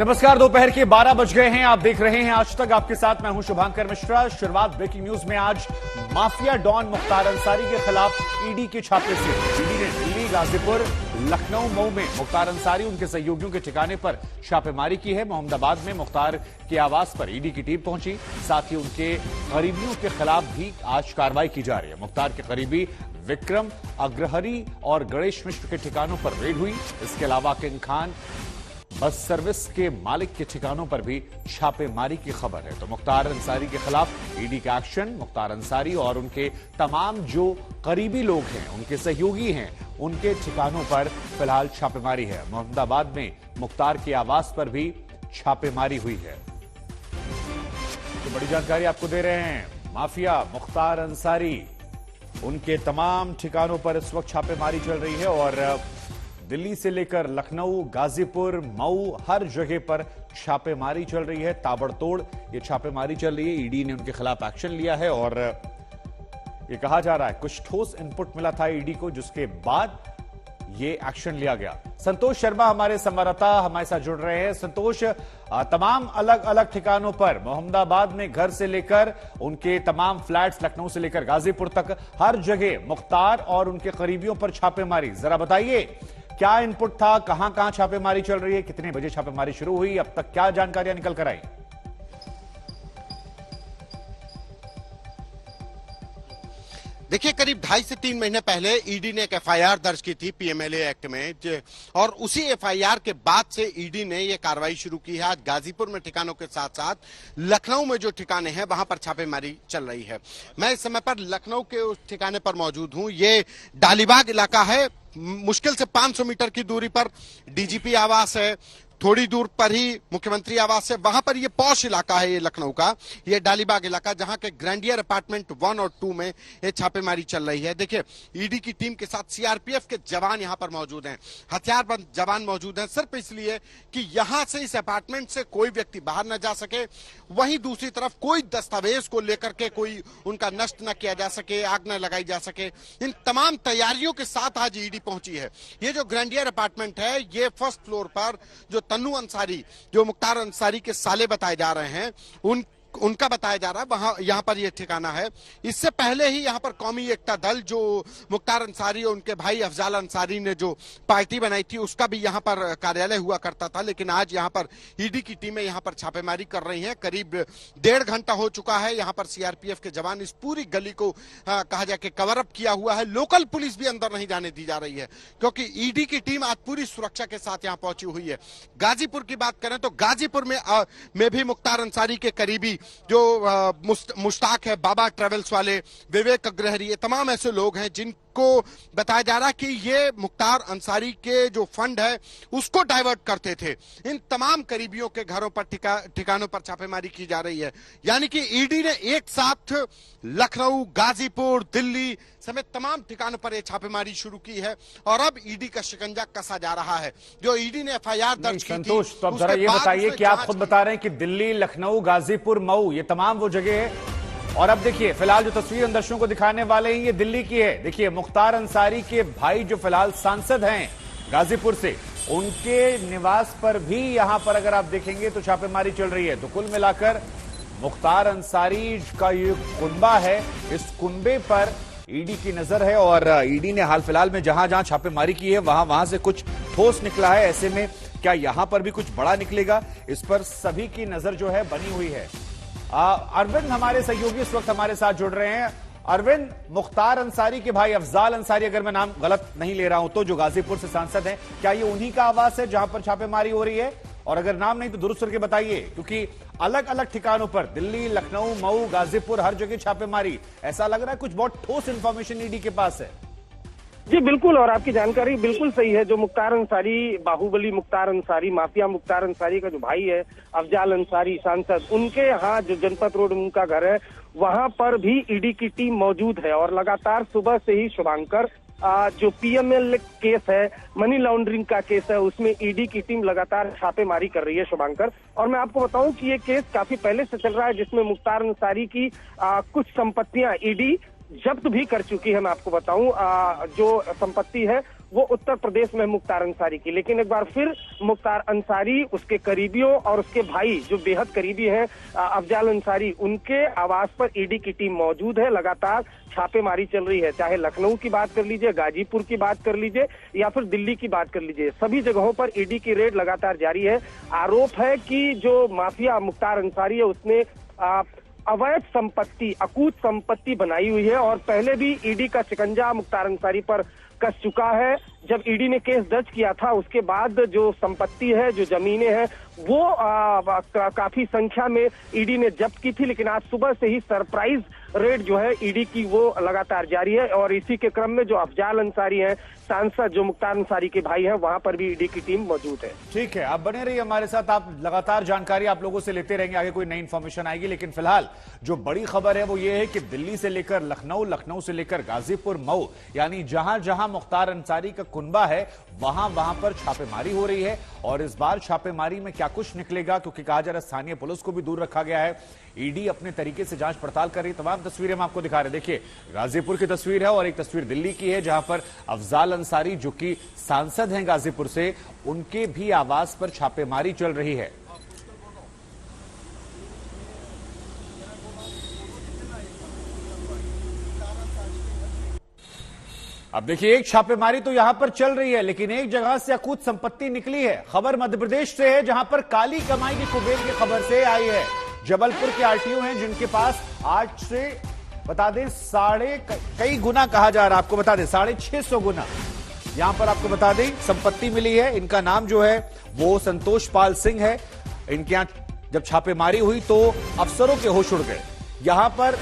नमस्कार, दोपहर के 12 बज गए हैं। आप देख रहे हैं आज तक, आपके साथ मैं हूं शुभांकर मिश्रा। शुरुआत ब्रेकिंग न्यूज में आज माफिया डॉन मुख्तार अंसारी के खिलाफ ईडी के छापे से। ईडी ने दिल्ली, गाजीपुर, लखनऊ, मऊ में मुख्तार अंसारी उनके सहयोगियों के ठिकाने पर छापेमारी की है। मोहम्मदाबाद में मुख्तार के आवास पर ईडी की टीम पहुंची, साथ ही उनके करीबियों के खिलाफ भी आज कार्रवाई की जा रही है। मुख्तार के करीबी विक्रम अग्रहरी और गणेश मिश्र के ठिकानों पर रेड हुई। इसके अलावा किंग खान बस सर्विस के मालिक के ठिकानों पर भी छापेमारी की खबर है। तो मुख्तार अंसारी के खिलाफ ईडी का एक्शन। मुख्तार अंसारी और उनके तमाम जो करीबी लोग हैं, उनके सहयोगी हैं, उनके ठिकानों पर फिलहाल छापेमारी है। मोहम्मदाबाद में मुख्तार के आवास पर भी छापेमारी हुई है। तो बड़ी जानकारी आपको दे रहे हैं। माफिया मुख्तार अंसारी, उनके तमाम ठिकानों पर इस वक्त छापेमारी चल रही है और दिल्ली से लेकर लखनऊ, गाजीपुर, मऊ, हर जगह पर छापेमारी चल रही है। ताबड़तोड़ ये छापेमारी चल रही है। ईडी ने उनके खिलाफ एक्शन लिया है और ये कहा जा रहा है कुछ ठोस इनपुट मिला था ईडी को, जिसके बाद ये एक्शन लिया गया। संतोष शर्मा हमारे संवाददाता हमारे साथ जुड़ रहे हैं। संतोष, तमाम अलग अलग ठिकानों पर मोहम्मदाबाद में घर से लेकर उनके तमाम फ्लैट्स, लखनऊ से लेकर गाजीपुर तक हर जगह मुख्तार और उनके करीबियों पर छापेमारी। जरा बताइए क्या इनपुट था, कहां कहां छापेमारी चल रही है, कितने बजे छापेमारी शुरू हुई, अब तक क्या जानकारियां निकल कर आई? देखिए, करीब 2.5 से 3 महीने पहले ईडी ने एक एफआईआर दर्ज की थी पीएमएलए एक्ट में, और उसी एफआईआर के बाद से ईडी ने यह कार्रवाई शुरू की है। आज गाजीपुर में ठिकानों के साथ साथ लखनऊ में जो ठिकाने हैं वहां पर छापेमारी चल रही है। मैं इस समय पर लखनऊ के उस ठिकाने पर मौजूद हूं। ये डालीबाग इलाका है। मुश्किल से 500 मीटर की दूरी पर डीजीपी आवास है, थोड़ी दूर पर ही मुख्यमंत्री आवास है। वहां पर ये पॉश इलाका है, ये लखनऊ का, ये डालीबाग इलाका, जहां के ग्रैंडियर अपार्टमेंट 1 और 2 में ये छापेमारी चल रही है। देखिए, ईडी की टीम के साथ सीआरपीएफ के जवान यहां पर मौजूद हैं, हथियारबंद जवान मौजूद हैं, सिर्फ इसलिए कि यहां से, इस अपार्टमेंट से कोई व्यक्ति बाहर न जा सके। वहीं दूसरी तरफ कोई दस्तावेज को लेकर के कोई उनका नष्ट न किया जा सके, आग न लगाई जा सके। इन तमाम तैयारियों के साथ आज ईडी पहुंची है। ये जो ग्रैंडियर अपार्टमेंट है, ये फर्स्ट फ्लोर पर जो तन्नू अंसारी, जो मुख्तार अंसारी के साले बताए जा रहे हैं, उनका बताया जा रहा है, वहां यहां पर यह ठिकाना है। इससे पहले ही यहां पर कौमी एकता दल, जो मुख्तार अंसारी और उनके भाई अफजाल अंसारी ने जो पार्टी बनाई थी, उसका भी यहां पर कार्यालय हुआ करता था। लेकिन आज यहां पर ईडी की टीमें यहां पर छापेमारी कर रही हैं। करीब 1.5 घंटा हो चुका है। यहां पर सीआरपीएफ के जवान इस पूरी गली को कहा जाए कि कवर अप किया हुआ है। लोकल पुलिस भी अंदर नहीं जाने दी जा रही है, क्योंकि ईडी की टीम आज पूरी सुरक्षा के साथ यहां पहुंची हुई है। गाजीपुर की बात करें तो गाजीपुर में भी मुख्तार अंसारी के करीबी जो मुश्ताक है, बाबा ट्रेवल्स वाले, विवेक अग्रहरी, ये तमाम ऐसे लोग हैं जिनको बताया जा रहा है कि ये मुख्तार अंसारी के जो फंड है उसको डाइवर्ट करते थे। इन तमाम करीबियों के घरों पर, ठिकानों पर छापेमारी की जा रही है। यानी कि ईडी ने एक साथ लखनऊ, गाजीपुर, दिल्ली समेत तमाम ठिकानों पर यह छापेमारी शुरू की है और अब ईडी का शिकंजा कसा जा रहा है। जो ईडी ने एफआईआर दर्ज की थी, संतोष, तो अब जरा ये बताइए कि आप खुद बता रहे हैं कि दिल्ली, लखनऊ, गाजीपुर, मऊ, ये तमाम वो जगह है। और अब देखिए, फिलहाल जो तस्वीर हम दर्शकों को दिखाने वाले हैं, ये दिल्ली की है। देखिए, मुख्तार अंसारी के भाई जो फिलहाल सांसद हैं गाजीपुर से, उनके निवास पर भी यहां पर अगर आप देखेंगे तो छापेमारी चल रही है। तो कुल मिलाकर मुख्तार अंसारी का ये कुनबा है, इस कुनबे पर ईडी की नजर है और ईडी ने हाल फिलहाल में जहां जहां छापेमारी की है वहां से कुछ ठोस निकला है। ऐसे में क्या यहां पर भी कुछ बड़ा निकलेगा, इस पर सभी की नजर जो है बनी हुई है। अरविंद हमारे सहयोगी इस वक्त हमारे साथ जुड़ रहे हैं। अरविंद, मुख्तार अंसारी के भाई अफजाल अंसारी, अगर मैं नाम गलत नहीं ले रहा हूं तो, जो गाजीपुर से सांसद हैं, क्या ये उन्हीं का आवास है जहां पर छापेमारी हो रही है? और अगर नाम नहीं तो दुरुस्त करके बताइए, क्योंकि अलग अलग ठिकानों पर दिल्ली, लखनऊ, मऊ, गाजीपुर, हर जगह छापेमारी। ऐसा लग रहा है कुछ बहुत ठोस इंफॉर्मेशन ईडी के पास है। जी बिल्कुल, और आपकी जानकारी बिल्कुल सही है। जो मुख्तार अंसारी, बाहुबली मुख्तार अंसारी, माफिया मुख्तार अंसारी का जो भाई है अफजाल अंसारी सांसद, उनके यहाँ जो जनपथ रोड में उनका घर है, वहां पर भी ईडी की टीम मौजूद है। और लगातार सुबह से ही शुभांकर, जो पीएमएल केस है, मनी लॉन्ड्रिंग का केस है, उसमें ईडी की टीम लगातार छापेमारी कर रही है शुभांकर। और मैं आपको बताऊं कि ये केस काफी पहले से चल रहा है, जिसमें मुख्तार अंसारी की कुछ संपत्तियां ईडी जब्त भी कर चुकी है। मैं आपको बताऊं जो संपत्ति है वो उत्तर प्रदेश में मुख्तार अंसारी की, लेकिन एक बार फिर मुख्तार अंसारी, उसके करीबियों और उसके भाई जो बेहद करीबी हैं अफजाल अंसारी, उनके आवास पर ईडी की टीम मौजूद है। लगातार छापेमारी चल रही है, चाहे लखनऊ की बात कर लीजिए, गाजीपुर की बात कर लीजिए या फिर दिल्ली की बात कर लीजिए, सभी जगहों पर ईडी की रेड लगातार जारी है। आरोप है कि जो माफिया मुख्तार अंसारी है उसने अवैध संपत्ति, अकूत संपत्ति बनाई हुई है और पहले भी ईडी का शिकंजा मुख्तार अंसारी पर कस चुका है। जब ईडी ने केस दर्ज किया था उसके बाद जो संपत्ति है, जो जमीनें हैं, वो काफी संख्या में ईडी ने जब्त की थी, लेकिन आज सुबह से ही सरप्राइज रेड जो है ईडी की वो लगातार जारी है। और इसी के क्रम में जो अफजाल अंसारी हैं, सांसद जो मुख्तार अंसारी के भाई हैं, वहां पर भी ईडी की टीम मौजूद है। ठीक है, आप बने रहिए हमारे साथ, आप लगातार जानकारी आप लोगों से लेते रहेंगे, आगे कोई नई इंफॉर्मेशन आएगी। लेकिन फिलहाल जो बड़ी खबर है वो ये है कि दिल्ली से लेकर लखनऊ, लखनऊ से लेकर गाजीपुर, मऊ, यानी जहां जहां मुख्तार अंसारी का कुनबा है वहां वहां पर छापेमारी हो रही है। और इस बार छापेमारी में क्या कुछ निकलेगा, क्योंकि कहा जा रहा है स्थानीय पुलिस को भी दूर रखा गया है, ईडी अपने तरीके से जांच पड़ताल कर रही है। तमाम तस्वीरें हम आपको दिखा रहे हैं। देखिए, गाजीपुर की तस्वीर है और एक तस्वीर दिल्ली की है, जहां पर अफजाल अंसारी जो कि सांसद हैं गाजीपुर से, उनके भी आवास पर छापेमारी चल रही है। अब देखिए, एक छापेमारी तो यहां पर चल रही है, लेकिन एक जगह से अकूत संपत्ति निकली है। खबर मध्य प्रदेश से है, जहां पर काली कमाई की कुबेर की खबर से आई है। जबलपुर के आरटीओ हैं जिनके पास आज से बता दें कई गुना कहा जा रहा है, आपको बता दें 650 गुना यहां पर आपको बता दें संपत्ति मिली है। इनका नाम जो है वो संतोष पाल सिंह है। इनके यहां जब छापेमारी हुई तो अफसरों के होश उड़ गए। यहां पर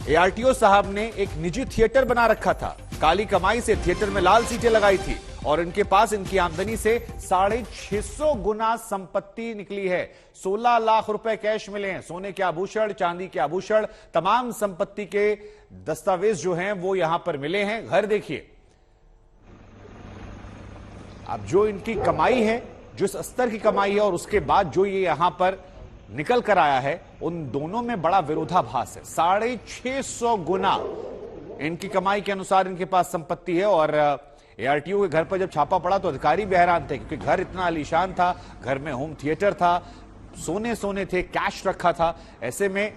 एआरटीओ साहब ने एक निजी थिएटर बना रखा था। काली कमाई से थिएटर में लाल सीटें लगाई थी और इनके पास इनकी आमदनी से 650 गुना संपत्ति निकली है। 16 लाख रुपए कैश मिले हैं, सोने के आभूषण, चांदी के आभूषण, तमाम संपत्ति के दस्तावेज जो हैं वो यहां पर मिले हैं। घर देखिए, अब जो इनकी कमाई है, जिस स्तर की कमाई है और उसके बाद जो ये यहां पर निकल कर आया है, उन दोनों में बड़ा विरोधाभास है। 650 गुना इनकी कमाई के अनुसार इनके पास संपत्ति है। और एआरटीओ के घर पर जब छापा पड़ा तो अधिकारी भी हैरान थे, क्योंकि घर इतना आलीशान था, घर में होम थिएटर था, सोने थे, कैश रखा था। ऐसे में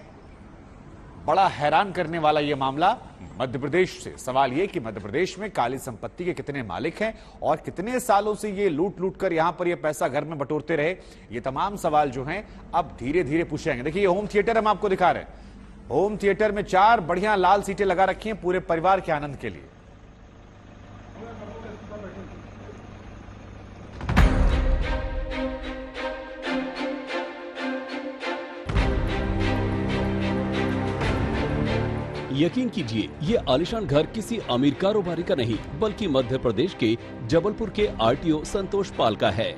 बड़ा हैरान करने वाला यह मामला मध्य प्रदेश से। सवाल यह कि मध्य प्रदेश में काली संपत्ति के कितने मालिक हैं और कितने सालों से ये लूट कर यहां पर ये पैसा घर में बटोरते रहे, ये तमाम सवाल जो हैं अब धीरे धीरे पूछे जाएंगे। देखिए, ये होम थिएटर हम आपको दिखा रहे हैं। होम थिएटर में 4 बढ़िया लाल सीटें लगा रखी हैं पूरे परिवार के आनंद के लिए। यकीन कीजिए, ये आलीशान घर किसी अमीर कारोबारी का नहीं, बल्कि मध्य प्रदेश के जबलपुर के आरटीओ संतोष पाल का है।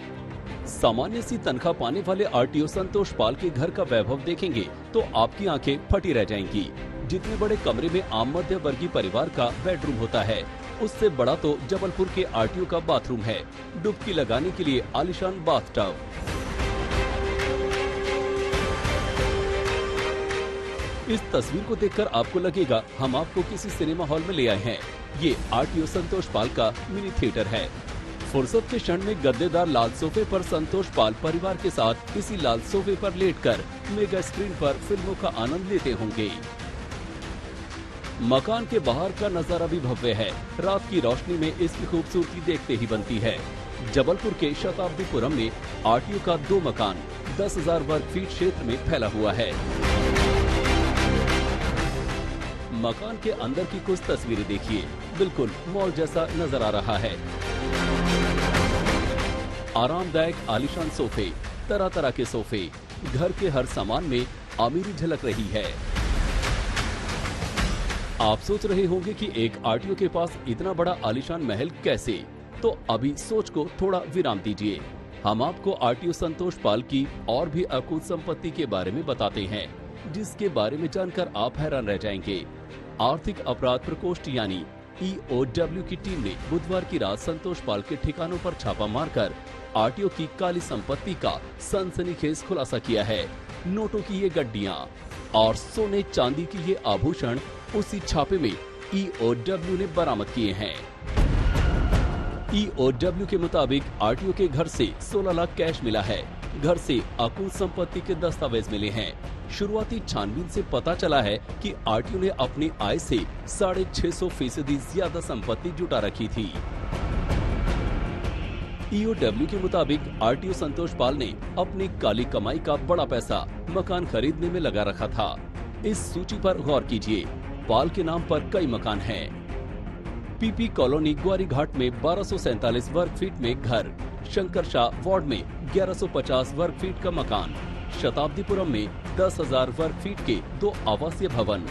सामान्य सी तनख्वाह पाने वाले आरटीओ संतोष पाल के घर का वैभव देखेंगे तो आपकी आंखें फटी रह जाएंगी। जितने बड़े कमरे में आम मध्य वर्गीय परिवार का बेडरूम होता है, उससे बड़ा तो जबलपुर के आरटीओ का बाथरूम है। डुबकी लगाने के लिए आलीशान बाथटब। इस तस्वीर को देखकर आपको लगेगा हम आपको किसी सिनेमा हॉल में ले आए हैं। ये आरटीओ संतोष पाल का मिनी थिएटर है। फुर्सत के क्षण में गद्देदार लाल सोफे पर संतोष पाल परिवार के साथ इसी लाल सोफे पर लेटकर मेगा स्क्रीन पर फिल्मों का आनंद लेते होंगे। मकान के बाहर का नजारा भी भव्य है। रात की रोशनी में इसकी खूबसूरती देखते ही बनती है। जबलपुर के शताब्दीपुरम में आरटीओ का 2 मकान 10,000 वर्ग फीट क्षेत्र में फैला हुआ है। मकान के अंदर की कुछ तस्वीरें देखिए, बिल्कुल मॉल जैसा नजर आ रहा है। आरामदायक आलीशान सोफे, तरह तरह के सोफे, घर के हर सामान में अमीरी झलक रही है। आप सोच रहे होंगे कि एक आरटीओ के पास इतना बड़ा आलीशान महल कैसे? तो अभी सोच को थोड़ा विराम दीजिए। हम आपको आरटीओ संतोष पाल की और भी अकूत संपत्ति के बारे में बताते हैं, जिसके बारे में जानकर आप हैरान रह जाएंगे। आर्थिक अपराध प्रकोष्ठ यानी EOW की टीम ने बुधवार की रात संतोष पाल के ठिकानों पर छापा मारकर आरटीओ की काली संपत्ति का सनसनीखेज खुलासा किया है। नोटों की ये गड्डियां और सोने चांदी की ये आभूषण उसी छापे में ईओडब्ल्यू ने बरामद किए हैं। ईओडब्ल्यू के मुताबिक आरटीओ के घर से 16 लाख कैश मिला है। घर से अकुल संपत्ति के दस्तावेज मिले हैं। शुरुआती छानबीन से पता चला है कि आरटीओ ने अपनी आय से 650% ज्यादा संपत्ति जुटा रखी थी। ईओडब्ल्यू के मुताबिक आरटीओ संतोष पाल ने अपनी काली कमाई का बड़ा पैसा मकान खरीदने में लगा रखा था। इस सूची पर गौर कीजिए। पाल के नाम पर कई मकान हैं। पीपी कॉलोनी ग्वारी घाट में 1247 वर्ग फीट में घर, शंकर शाह वार्ड में 1150 वर्ग फीट का मकान, शताब्दीपुरम में 10,000 वर्ग फीट के 2 आवासीय भवन,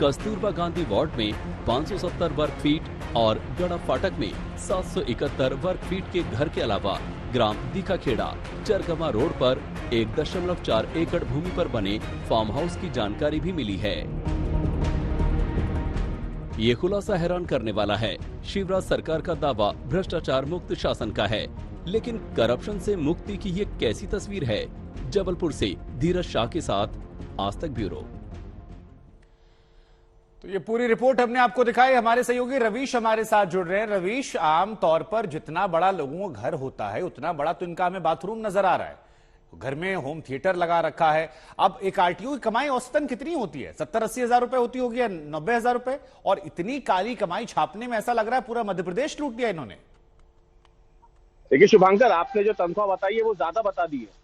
कस्तूरबा गांधी वार्ड में 570 वर्ग फीट और गड़ा फाटक में 771 वर्ग फीट के घर के अलावा ग्राम दीखाखेड़ा, चरगमा रोड पर 1.4 एकड़ भूमि पर बने फार्म हाउस की जानकारी भी मिली है। ये खुलासा हैरान करने वाला है। शिवराज सरकार का दावा भ्रष्टाचार मुक्त शासन का है, लेकिन करप्शन से मुक्ति की ये कैसी तस्वीर है? जबलपुर से धीरज शाह के साथ आज तक ब्यूरो। तो ये पूरी रिपोर्ट हमने आपको दिखाई। हमारे सहयोगी रवीश हमारे साथ जुड़ रहे हैं। रवीश, आम तौर पर जितना बड़ा लोगों का घर होता है उतना बड़ा तो इनका हमें बाथरूम नजर आ रहा है। घर में होम थिएटर लगा रखा है। अब एक आरटीओ की कमाई औसतन कितनी होती है? 70-80 हजार रुपए होती होगी या 90 हजार रुपए? और इतनी काली कमाई छापने में ऐसा लग रहा है पूरा मध्य प्रदेश लूट लिया इन्होंने। देखिए शुभांकर, आपने जो तनख्वाह बताई है वो ज्यादा बता दी है।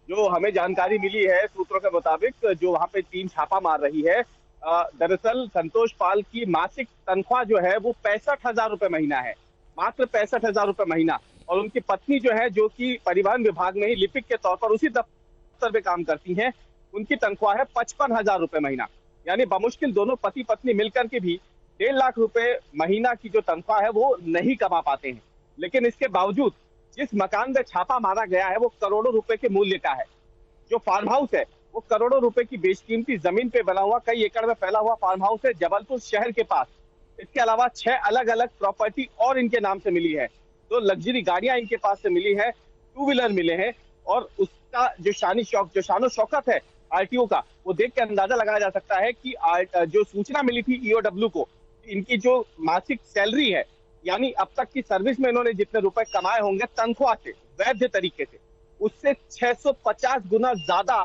जो हमें जानकारी मिली है सूत्रों के मुताबिक, जो वहां पे टीम छापा मार रही है, दरअसल संतोष पाल की मासिक तनख्वाह जो है वो 65,000 रुपए महीना है, मात्र 65,000 रुपए महीना। और उनकी पत्नी जो है, जो कि परिवहन विभाग में ही लिपिक के तौर पर उसी दफ्तर में काम करती हैं, उनकी तनख्वाह है 55,000 रुपए महीना। यानी बमुश्किल दोनों पति पत्नी मिलकर के भी 1.5 लाख रुपए महीना की जो तनख्वाह है वो नहीं कमा पाते हैं। लेकिन इसके बावजूद जिस मकान में छापा मारा गया है वो करोड़ों रुपए के मूल्य का है। जो फार्म हाउस है वो करोड़ों रुपए की बेशकीमती जमीन पे बना हुआ, कई एकड़ में फैला हुआ फार्म हाउस है जबलपुर शहर के पास। इसके अलावा 6 अलग अलग प्रॉपर्टी और इनके नाम से मिली है। 2 लग्जरी गाड़ियां इनके पास से मिली है, 2 व्हीलर मिले हैं। और उसका जो शानो शौकत है आरटीओ का, वो देख के अंदाजा लगाया जा सकता है कि जो सूचना मिली थी ईओडब्ल्यू को, इनकी जो मासिक सैलरी है, यानी अब तक की सर्विस में इन्होंने जितने रुपए कमाए होंगे तनख्वाह से वैध तरीके से, उससे 650 गुना ज्यादा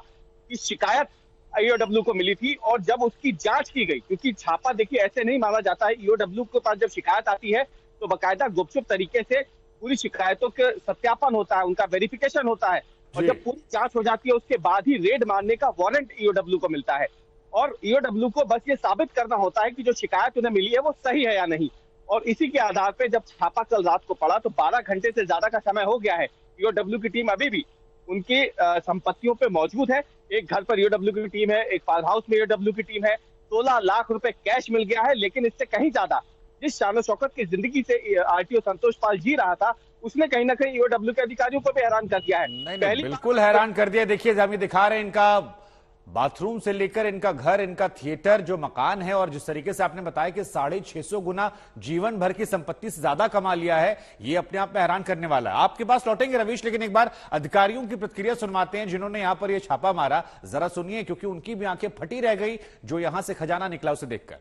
की शिकायत ईओडब्ल्यू को मिली थी। और जब उसकी जांच की गई, क्योंकि छापा देखिए ऐसे नहीं मारा जाता है, ईओडब्ल्यू के पास जब शिकायत आती है तो बाकायदा गुपचुप तरीके से पूरी शिकायतों के सत्यापन होता है, उनका वेरिफिकेशन होता है। और जब पूरी जांच हो जाती है उसके बाद ही रेड मारने का वारंट ईओडब्ल्यू को मिलता है। और ईओडब्ल्यू को बस ये साबित करना होता है कि जो शिकायत उन्हें मिली है वो सही है या नहीं। और इसी के आधार पे जब छापा कल रात को पड़ा तो 12 घंटे से ज्यादा का समय हो गया है। ईओडब्ल्यू की टीम अभी भी उनकी संपत्तियों पे मौजूद है। एक घर पर ईओडब्ल्यू की टीम है, एक फार्म हाउस में ईओडब्ल्यू की टीम है। 16 लाख रुपए कैश मिल गया है। लेकिन इससे कहीं ज्यादा जिस शानो शौकत की जिंदगी से आरटीओ संतोष पाल जी रहा था, उसने कहीं ना कहीं ईओडब्ल्यू के अधिकारियों को भी हैरान कर दिया है। नहीं, बिल्कुल हैरान कर दिया। देखिए हम दिखा रहे हैं इनका बाथरूम से लेकर इनका घर, इनका थिएटर, जो मकान है, और जिस तरीके से आपने बताया कि 650 गुना जीवन भर की संपत्ति से ज्यादा कमा लिया है, ये अपने आप में हैरान करने वाला है। आपके पास लौटेंगे रवीश, लेकिन एक बार अधिकारियों की प्रतिक्रिया सुनवाते हैं जिन्होंने यहां पर यह छापा मारा। जरा सुनिए, क्योंकि उनकी भी आंखें फटी रह गई जो यहां से खजाना निकला उसे देखकर।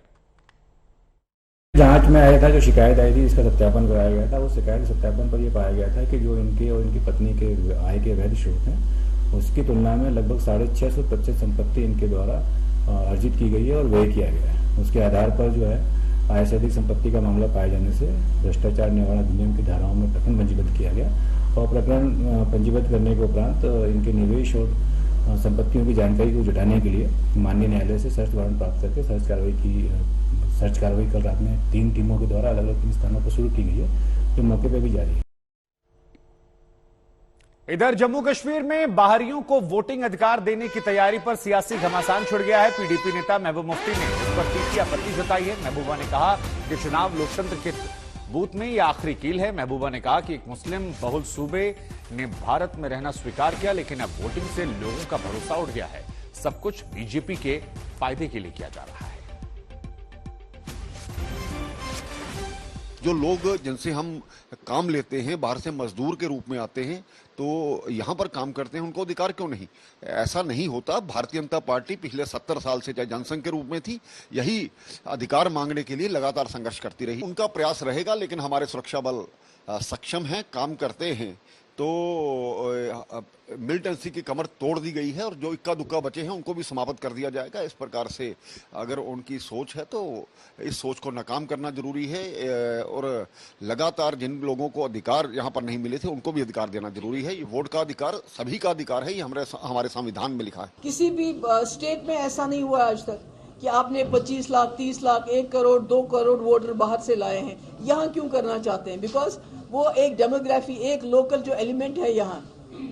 जांच में आया था, जो शिकायत आई थी इसका सत्यापन कराया गया था। उस शिकायत सत्यापन पर यह पाया गया था कि जो इनके और इनकी पत्नी के आय के वैध स्रोत हैं उसकी तुलना में लगभग 650% संपत्ति इनके द्वारा अर्जित की गई है और व्यय किया गया है। उसके आधार पर जो है आय से अधिक संपत्ति का मामला पाए जाने से भ्रष्टाचार निवारण अधिनियम की धाराओं में प्रकरण पंजीबद्ध किया गया। और प्रकरण पंजीबद्ध करने के उपरांत इनके निवेश और संपत्तियों की जानकारी को जुटाने के लिए माननीय न्यायालय से सर्च वारंट प्राप्त करके सर्च कार्रवाई कल रात में 3 टीमों के द्वारा अलग अलग 3 स्थानों पर शुरू की गई है, जो मौके पर भी जारी है। इधर जम्मू कश्मीर में बाहरियों को वोटिंग अधिकार देने की तैयारी पर सियासी घमासान छिड़ गया है। पीडीपी नेता महबूब मुफ्ती ने इस पर तीखी आपत्ति जताई है। महबूबा ने कहा कि चुनाव लोकतंत्र के बूथ में यह आखिरी कील है। महबूबा ने कहा कि एक मुस्लिम बहुल सूबे ने भारत में रहना स्वीकार किया, लेकिन अब वोटिंग से लोगों का भरोसा उठ गया है। सब कुछ बीजेपी के फायदे के लिए किया जा रहा है। जो लोग जिनसे हम काम लेते हैं, बाहर से मजदूर के रूप में आते हैं, तो यहाँ पर काम करते हैं, उनको अधिकार क्यों नहीं? ऐसा नहीं होता। भारतीय जनता पार्टी पिछले 70 साल से चाहे जनसंघ के रूप में थी, यही अधिकार मांगने के लिए लगातार संघर्ष करती रही। उनका प्रयास रहेगा, लेकिन हमारे सुरक्षा बल सक्षम हैं, काम करते हैं। तो मिलिटेंसी की कमर तोड़ दी गई है और जो इक्का दुक्का बचे हैं उनको भी समाप्त कर दिया जाएगा। इस प्रकार से अगर उनकी सोच है तो इस सोच को नाकाम करना जरूरी है और लगातार जिन लोगों को अधिकार यहाँ पर नहीं मिले थे उनको भी अधिकार देना जरूरी है। ये वोट का अधिकार सभी का अधिकार है, ये हमारे संविधान में लिखा है। किसी भी स्टेट में ऐसा नहीं हुआ आज तक कि आपने 25 लाख, 30 लाख, 1 करोड़, 2 करोड़ वोटर बाहर से लाए हैं। यहाँ क्यों करना चाहते हैं? बिकॉज वो एक डेमोग्राफी, एक लोकल जो एलिमेंट है यहाँ,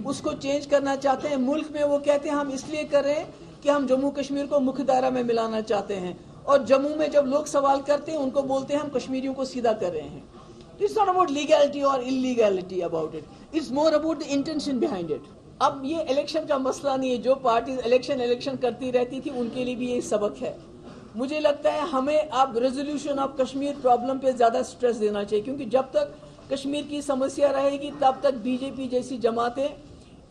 उसको चेंज करना चाहते हैं। मुल्क में वो कहते हैं हम इसलिए कर रहे हैं कि हम जम्मू कश्मीर को मुख्य धारा में मिलाना चाहते हैं, और जम्मू में जब लोग सवाल करते हैं उनको बोलते हैं हम कश्मीरियों को सीधा कर रहे हैं। इट्स नॉट अबाउट लीगैलिटी और illegality about it, it's more about the intention behind it. अब ये इलेक्शन का मसला नहीं है। जो पार्टी इलेक्शन करती रहती थी उनके लिए भी ये सबक है। मुझे लगता है हमें अब रेजोल्यूशन ऑफ कश्मीर प्रॉब्लम पे ज्यादा स्ट्रेस देना चाहिए, क्योंकि जब तक कश्मीर की समस्या रहेगी तब तक बीजेपी जैसी जमातें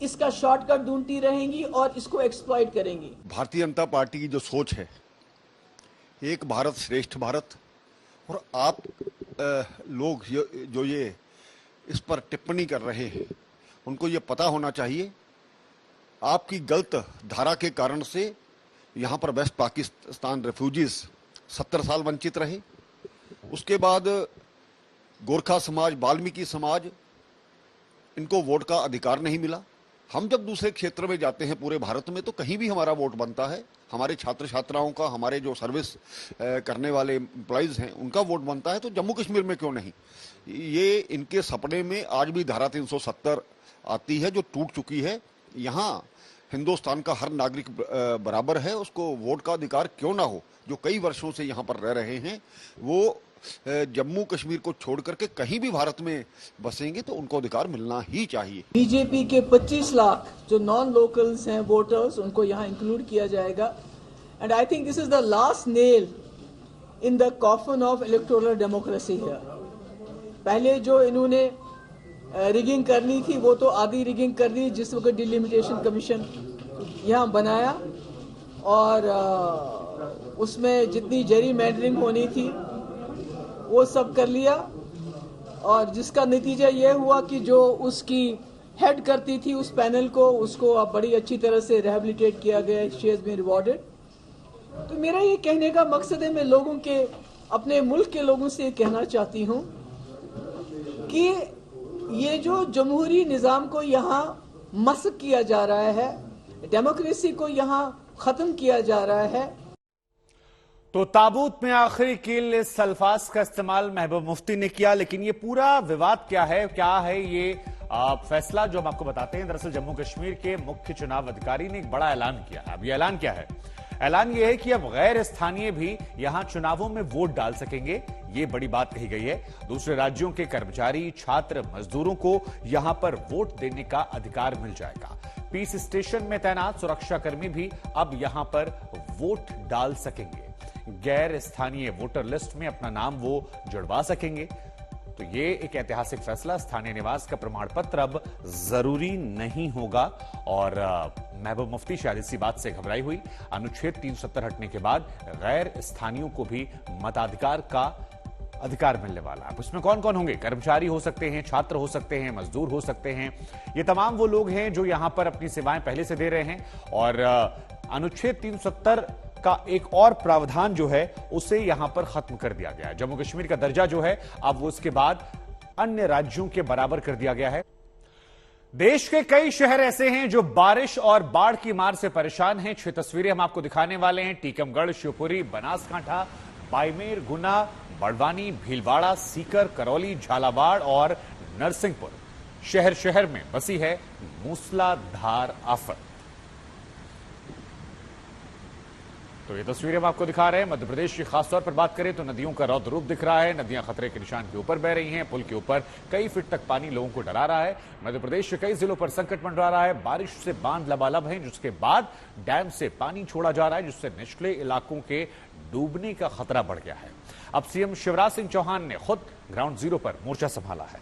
इसका शॉर्टकट ढूंढती रहेंगी और इसको एक्सप्लॉइट करेंगी। भारतीय जनता पार्टी की जो सोच है, एक भारत श्रेष्ठ भारत, और आप लोग जो ये इस पर टिप्पणी कर रहे हैं उनको ये पता होना चाहिए आपकी गलत धारा के कारण से यहाँ पर वेस्ट पाकिस्तान रेफ्यूजीज 70 साल वंचित रहे। उसके बाद गोरखा समाज, वाल्मीकि समाज, इनको वोट का अधिकार नहीं मिला। हम जब दूसरे क्षेत्र में जाते हैं पूरे भारत में तो कहीं भी हमारा वोट बनता है। हमारे छात्र छात्राओं का, हमारे जो सर्विस करने वाले एम्प्लॉइज हैं उनका वोट बनता है, तो जम्मू कश्मीर में क्यों नहीं? ये इनके सपने में आज भी धारा 370 आती है जो टूट चुकी है। यहाँ हिंदुस्तान का हर नागरिक बराबर है, उसको वोट का अधिकार क्यों ना हो? जो कई वर्षों से यहाँ पर रह रहे हैं वो जम्मू कश्मीर को छोड़ करके कहीं भी भारत में बसेंगे तो उनको अधिकार मिलना ही चाहिए। बीजेपी के 25 लाख जो नॉन लोकल्स हैं वोटर्स, उनको यहाँ इंक्लूड किया जाएगा। And I think this is the last nail in the coffin of electoral democracy here. पहले जो इन्होंने रिगिंग करनी थी वो तो आधी रिगिंग कर दी जिस वक्त डिलिमिटेशन कमीशन यहाँ बनाया, और उसमें जितनी जेरी मैंडरिंग होनी थी वो सब कर लिया, और जिसका नतीजा ये हुआ कि जो उसकी हेड करती थी उस पैनल को, उसको अब बड़ी अच्छी तरह से रिहेबिलिटेट किया गया। She has been rewarded. तो मेरा ये कहने का मकसद है, मैं लोगों के, अपने मुल्क के लोगों से कहना चाहती हूँ कि ये जो जमहूरी निजाम को यहाँ मस्क किया जा रहा है, डेमोक्रेसी को यहाँ खत्म किया जा रहा है। तो ताबूत में आखिरी कील इस अल्फाज का इस्तेमाल महबूब मुफ्ती ने किया, लेकिन ये पूरा विवाद क्या है ये फैसला जो हम आपको बताते हैं। दरअसल जम्मू कश्मीर के मुख्य चुनाव अधिकारी ने एक बड़ा ऐलान किया है। अब ये ऐलान क्या है? ऐलान ये है कि अब गैर स्थानीय भी यहां चुनावों में वोट डाल सकेंगे। ये बड़ी बात कही गई है। दूसरे राज्यों के कर्मचारी, छात्र, मजदूरों को यहां पर वोट देने का अधिकार मिल जाएगा। पीस स्टेशन में तैनात सुरक्षाकर्मी भी अब यहां पर वोट डाल सकेंगे। गैर स्थानीय वोटर लिस्ट में अपना नाम वो जुड़वा सकेंगे। तो ये एक ऐतिहासिक फैसला। स्थानीय निवास का प्रमाण पत्र अब जरूरी नहीं होगा। और महबूब मुफ्ती शायद इसी बात से घबराई हुई। अनुच्छेद 370 हटने के बाद गैर स्थानीयों को भी मताधिकार का अधिकार मिलने वाला है। उसमें कौन कौन होंगे? कर्मचारी हो सकते हैं, छात्र हो सकते हैं, मजदूर हो सकते हैं। ये तमाम वो लोग हैं जो यहां पर अपनी सेवाएं पहले से दे रहे हैं। और अनुच्छेद 370 का एक और प्रावधान जो है उसे यहां पर खत्म कर दिया गया है। जम्मू कश्मीर का दर्जा जो है अब वो उसके बाद अन्य राज्यों के बराबर कर दिया गया है। देश के कई शहर ऐसे हैं जो बारिश और बाढ़ की मार से परेशान हैं। 6 तस्वीरें हम आपको दिखाने वाले हैं। टीकमगढ़, शिवपुरी, बनासकांठा, बाड़मेर, गुना, बड़वानी, भीलवाड़ा, सीकर, करौली, झालावाड़ और नरसिंहपुर। शहर शहर में बसी है मूसलाधार आफत। तो ये तस्वीरें हम आपको दिखा रहे हैं। मध्य प्रदेश की खासतौर पर बात करें तो नदियों का रौद्र रूप दिख रहा है। नदियां खतरे के निशान के ऊपर बह रही हैं। पुल के ऊपर कई फीट तक पानी लोगों को डरा रहा है। मध्य प्रदेश के कई जिलों पर संकट मंडरा रहा है। बारिश से बांध लबालब हैं, जिसके बाद डैम से पानी छोड़ा जा रहा है, जिससे निचले इलाकों के डूबने का खतरा बढ़ गया है। अब सीएम शिवराज सिंह चौहान ने खुद ग्राउंड जीरो पर मोर्चा संभाला है।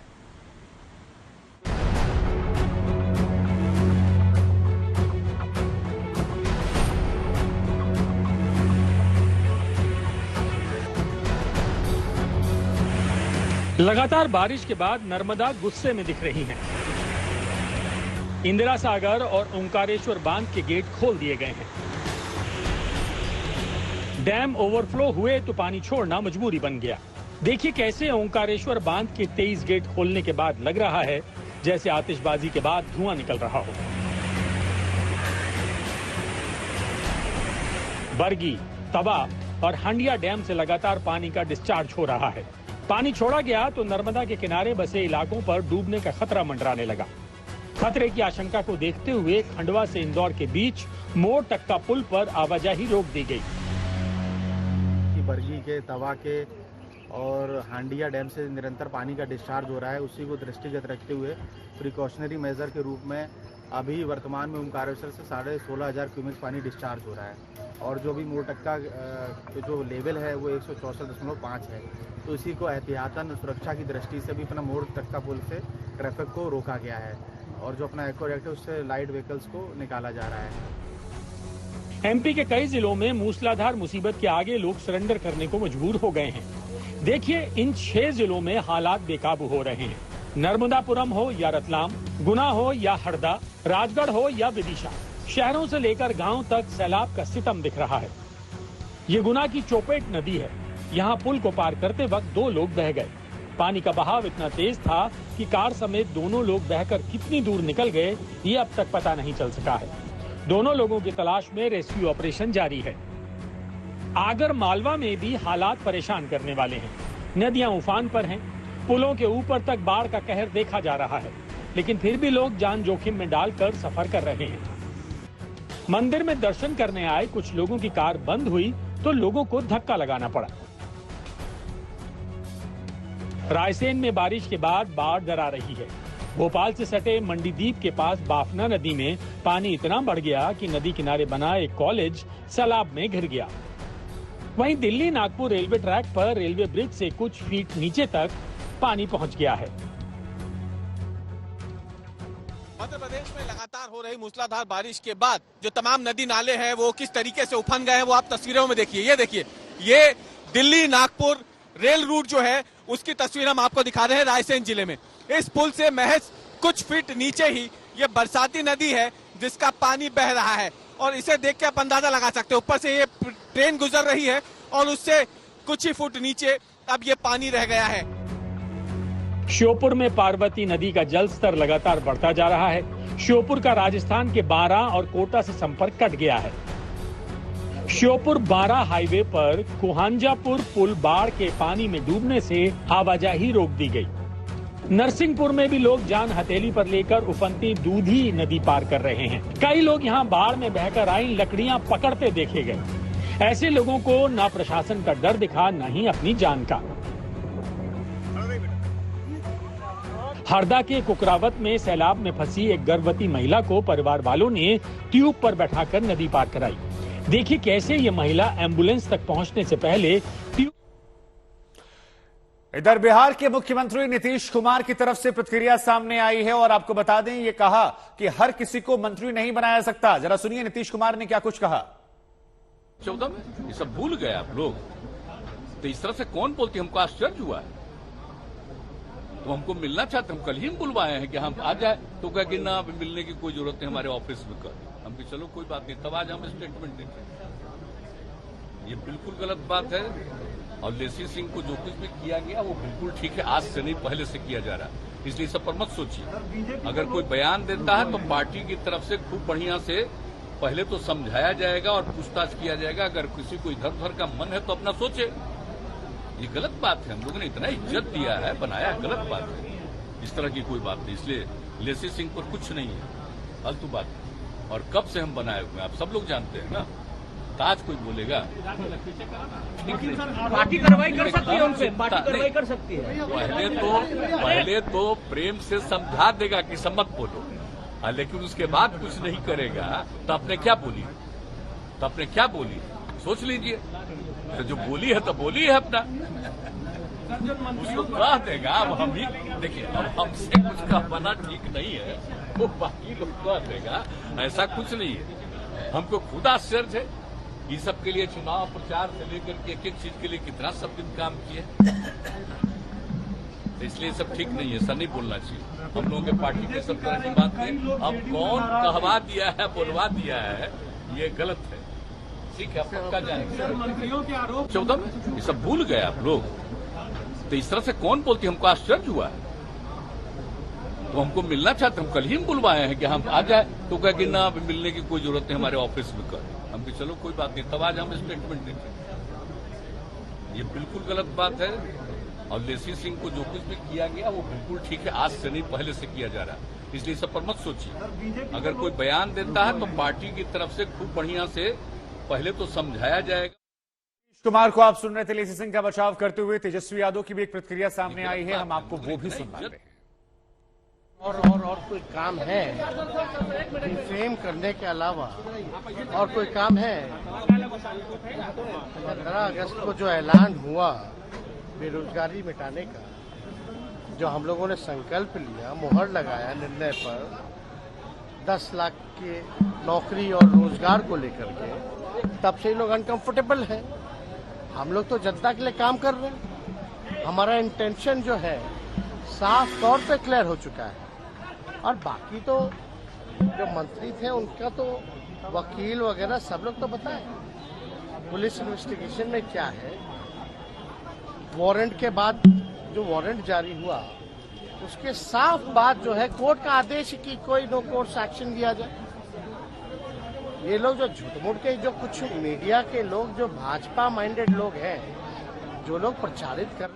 लगातार बारिश के बाद नर्मदा गुस्से में दिख रही हैं। इंदिरा सागर और ओंकारेश्वर बांध के गेट खोल दिए गए हैं। डैम ओवरफ्लो हुए तो पानी छोड़ना मजबूरी बन गया। देखिए कैसे ओंकारेश्वर बांध के 23 गेट खोलने के बाद लग रहा है जैसे आतिशबाजी के बाद धुआं निकल रहा हो। बरगी, तवा और हंडिया डैम से लगातार पानी का डिस्चार्ज हो रहा है। पानी छोड़ा गया तो नर्मदा के किनारे बसे इलाकों पर डूबने का खतरा मंडराने लगा। खतरे की आशंका को देखते हुए खंडवा से इंदौर के बीच मोर टक्का पुल पर आवाजाही रोक दी गई। बरगी के, तवा के और हांडिया डैम से निरंतर पानी का डिस्चार्ज हो रहा है। उसी को दृष्टिगत रखते हुए प्रिकॉशनरी मेजर के रूप में अभी वर्तमान में ओंकारेश्वर से 16,500 क्यूबिक पानी डिस्चार्ज हो रहा है और जो भी मोरटक्का के जो लेवल है वो 164.5 है। तो इसी को एहतियातन सुरक्षा की दृष्टि से भी अपना मोरटक्का पुल से ट्रैफिक को रोका गया है और जो अपना एक्वारेक्ट है उससे लाइट व्हीकल्स को निकाला जा रहा है। एमपी के कई जिलों में मूसलाधार मुसीबत के आगे लोग सरेंडर करने को मजबूर हो गए हैं। देखिए इन 6 जिलों में हालात बेकाबू हो रहे हैं। नर्मदापुरम हो या रतलाम, गुना हो या हरदा, राजगढ़ हो या विदिशा, शहरों से लेकर गांव तक सैलाब का सितम दिख रहा है। ये गुना की चोपेट नदी है। यहाँ पुल को पार करते वक्त 2 लोग बह गए। पानी का बहाव इतना तेज था कि कार समेत दोनों लोग बहकर कितनी दूर निकल गए ये अब तक पता नहीं चल सका है। दोनों लोगों की तलाश में रेस्क्यू ऑपरेशन जारी है। आगर मालवा में भी हालात परेशान करने वाले हैं। नदियां उफान पर हैं, पुलों के ऊपर तक बाढ़ का कहर देखा जा रहा है, लेकिन फिर भी लोग जान जोखिम में डालकर सफर कर रहे हैं। मंदिर में दर्शन करने आए कुछ लोगों की कार बंद हुई तो लोगों को धक्का लगाना पड़ा। रायसेन में बारिश के बाद बाढ़ डरा रही है। भोपाल से सटे मंडीदीप के पास बाफना नदी में पानी इतना बढ़ गया कि नदी किनारे बना एक कॉलेज सैलाब में घिर गया। वहीं दिल्ली नागपुर रेलवे ट्रैक पर रेलवे ब्रिज से कुछ फीट नीचे तक पानी पहुंच गया है। मध्य प्रदेश में लगातार हो रही मूसलाधार बारिश के बाद जो तमाम नदी नाले हैं वो किस तरीके से उफन गए हैं वो आप तस्वीरों में देखिए। ये देखिए, ये दिल्ली नागपुर रेल रूट जो है उसकी तस्वीर हम आपको दिखा रहे हैं रायसेन जिले में। इस पुल से महज कुछ फीट नीचे ही ये बरसाती नदी है जिसका पानी बह रहा है और इसे देख के आप अंदाजा लगा सकते हो। ऊपर से ये ट्रेन गुजर रही है और उससे कुछ ही फुट नीचे अब ये पानी रह गया है। श्योपुर में पार्वती नदी का जल स्तर लगातार बढ़ता जा रहा है। श्योपुर का राजस्थान के बारां और कोटा से संपर्क कट गया है। श्योपुर बारां हाईवे पर कुहांजापुर पुल बाढ़ के पानी में डूबने से आवाजाही रोक दी गई। नरसिंहपुर में भी लोग जान हथेली पर लेकर उफनती दूधी नदी पार कर रहे हैं। कई लोग यहां बाढ़ में बहकर आई लकड़ियां पकड़ते देखे गए। ऐसे लोगों को न प्रशासन का डर दिखा न ही अपनी जान का। हरदा के कुकरावत में सैलाब में फंसी एक गर्भवती महिला को परिवार वालों ने ट्यूब पर बैठाकर नदी पार कराई। देखिए कैसे ये महिला एम्बुलेंस तक पहुंचने से पहले ट्यूब। इधर बिहार के मुख्यमंत्री नीतीश कुमार की तरफ से प्रतिक्रिया सामने आई है और आपको बता दें ये कहा कि हर किसी को मंत्री नहीं बनाया सकता। जरा सुनिए नीतीश कुमार ने क्या कुछ कहा। 14 में ये सब भूल गए आप लोग, तो इस तरह से कौन बोलते, हमको आश्चर्य हुआ है। तो हमको मिलना चाहते, हम कल ही बुलवाए हैं कि हम आ जाए, तो क्या कि ना अभी मिलने की कोई जरूरत नहीं, हमारे ऑफिस में कर। हम कि चलो कोई बात नहीं, तब आज हम स्टेटमेंट देंगे। ये बिल्कुल गलत बात है और लेसी सिंह को जो कुछ भी किया गया वो बिल्कुल ठीक है, आज से नहीं पहले से किया जा रहा है, इसलिए सब पर मत सोचिए। अगर कोई बयान देता है तो पार्टी की तरफ से खूब बढ़िया से पहले तो समझाया जाएगा और पूछताछ किया जाएगा। अगर किसी को इधर उधर का मन है तो अपना सोचे। ये गलत बात है, हम लोगों ने इतना इज्जत दिया है, बनाया, गलत बात है, इस तरह की कोई बात नहीं। इसलिए लेसी सिंह पर कुछ नहीं है, फालतू बात है। और कब से हम बनाए हुए आप सब लोग जानते हैं ना, आज कोई बोलेगा पार्टी कार्रवाई कर सकती है, उनसे पार्टी कार्रवाई कर सकती है। पहले तो प्रेम से समझा देगा कि सब मत बोलो, लेकिन उसके बाद कुछ नहीं करेगा तो आपने क्या बोली, सोच लीजिए। तो जो बोली है तो बोली है अपना, उसको कह देगा। अब हम ही देखिए, अब हमसे कुछ कहना ठीक नहीं है, वो बाकी लोग कह देगा, ऐसा कुछ नहीं है। हमको खुद आश्चर्य है, ये सब के लिए चुनाव प्रचार से लेकर के एक एक चीज के लिए कितना सब दिन काम किए, तो इसलिए सब ठीक नहीं है, ऐसा नहीं बोलना चाहिए। हम लोगों के पार्टी के सब तरह की बात नहीं। अब कौन कहवा दिया है, बोलवा दिया है, ये गलत है। ठीक है, पक्का जाएंगे। मंत्रियों के आरोप 14 में ये सब भूल गए आप लोग, तो इस तरह से कौन बोलती, हमको आश्चर्य हुआ है। वो हमको मिलना चाहते, हम कल ही बुलवाए हैं कि हम आ जाए, तो कह कि ना मिलने की कोई जरूरत नहीं, हमारे ऑफिस में कर। हम भी चलो कोई बात नहीं, तब आज हम स्टेटमेंट देंगे। ये बिल्कुल गलत बात है, और लेसी सिंह को जो कुछ भी किया गया वो बिल्कुल ठीक है, आज से नहीं पहले से किया जा रहा है, इसलिए सब पर मत सोचिए। अगर कोई बयान देता है तो पार्टी की तरफ से खूब बढ़िया से पहले तो समझाया जाएगा। कुमार को आप सुन रहे थे। लेसी सिंह का बचाव करते हुए तेजस्वी यादव की भी एक प्रतिक्रिया सामने आई है, हम आपको वो भी सुनवा रहे हैं। और कोई काम है डिफेम करने के अलावा और कोई काम है? 15 अगस्त को जो ऐलान हुआ बेरोजगारी मिटाने का, जो हम लोगों ने संकल्प लिया, मुहर लगाया निर्णय पर 10 लाख के नौकरी और रोजगार को लेकर के, तब से लोग अनकंफर्टेबल हैं। हम लोग तो जनता के लिए काम कर रहे हैं, हमारा इंटेंशन जो है साफ तौर पे क्लियर हो चुका है। और बाकी तो जो मंत्री थे उनका तो वकील वगैरह सब लोग तो बताएं पुलिस इन्वेस्टिगेशन में क्या है। वारंट के बाद जो वारंट जारी हुआ उसके साफ बात जो है कोर्ट का आदेश कि कोई नो कोर्स एक्शन लिया जाए। ये लोग जो झूठ-मूठ के जो कुछ मीडिया के लोग जो भाजपा माइंडेड लोग हैं, जो लोग प्रचारित कर